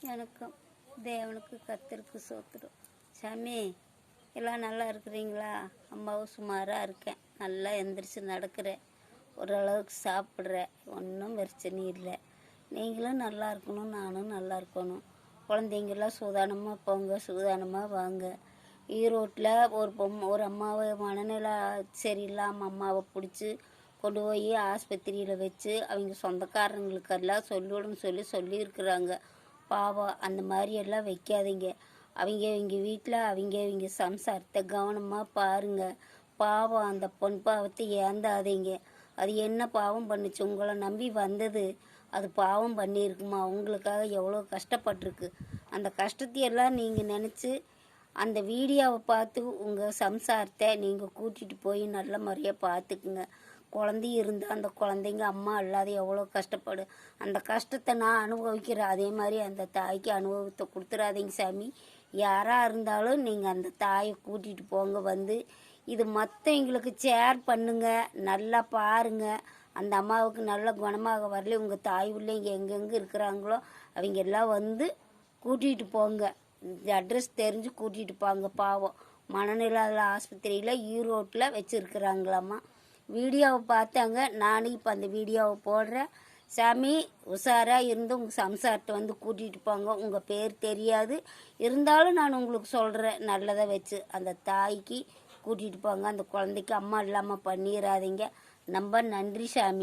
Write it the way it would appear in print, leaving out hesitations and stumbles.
எனக்கும் தேவனுக்கு கத்திருக்கு சோத்துடும். சாமி எல்லாம் நல்லா இருக்கிறீங்களா? அம்மாவும் சுமாராக இருக்கேன். நல்லா எந்திரிச்சு நடக்கிறேன், ஓரளவுக்கு சாப்பிட்றேன், ஒன்றும் பிரச்சனை இல்லை. நீங்களும் நல்லா இருக்கணும், நானும் நல்லா இருக்கணும். குழந்தைங்களாம் சூதானமாக போங்க, சூதானமாக வாங்க. ஈரோட்டில் ஒரு அம்மாவை மனநிலை சரியில்லாமல் அம்மாவை பிடிச்சி கொண்டு போய் ஆஸ்பத்திரியில் வச்சு அவங்க சொந்தக்காரங்களுக்கெல்லாம் சொல்லியிருக்கிறாங்க. பாவம், அந்த மாதிரியெல்லாம் வைக்காதீங்க. அவங்க வீட்டில் அவங்க சம்சாரத்தை கவனமாக பாருங்கள். பாவம், அந்த பொன் பாவத்தை ஏந்தாதீங்க. அது என்ன பாவம் பண்ணுச்சு? உங்களை நம்பி வந்தது அது பாவம் பண்ணியிருக்குமா? உங்களுக்காக எவ்வளோ கஷ்டப்பட்டிருக்கு. அந்த கஷ்டத்தையெல்லாம் நீங்கள் நினச்சி அந்த வீடியோவை பார்த்து உங்கள் சம்சாரத்தை நீங்கள் கூட்டிகிட்டு போய் நல்ல முறையாக பார்த்துக்குங்க. குழந்தை இருந்தால் அந்த குழந்தைங்க அம்மா இல்லாத எவ்வளோ கஷ்டப்படும். அந்த கஷ்டத்தை நான் அனுபவிக்கிறேன், அதே மாதிரி அந்த தாய்க்கு அனுபவத்தை கொடுத்துடாதீங்க சாமி. யாராக இருந்தாலும் நீங்கள் அந்த தாயை கூட்டிகிட்டு போங்க. வந்து இது மற்றவங்களுக்கு ஷேர் பண்ணுங்க, நல்லா பாருங்கள். அந்த அம்மாவுக்கு நல்ல குணமாக வரல, உங்கள் தாய் பிள்ளைங்க எங்கெங்கே இருக்கிறாங்களோ அவங்க எல்லாம் வந்து கூட்டிகிட்டு போங்க. இந்த அட்ரஸ் தெரிஞ்சு கூட்டிகிட்டு போங்க. பாவம், மனநிலை ஆஸ்பத்திரியில் ஈரோட்டில் வச்சுருக்குறாங்களாம்மா. வீடியோவை பார்த்தாங்க, நானும் இப்போ அந்த வீடியோவை போடுறேன். சாமி உஷாராக இருந்து உங்கள் சம்சாரத்தை வந்து கூட்டிகிட்டு போங்க. உங்கள் பேர் தெரியாது இருந்தாலும் நான் உங்களுக்கு சொல்கிறேன், நல்லதை வச்சு அந்த தாய்க்கு கூட்டிகிட்டு போங்க. அந்த குழந்தைக்கு அம்மா இல்லாமல் பண்ணிடாதீங்க. ரொம்ப நன்றி சாமி.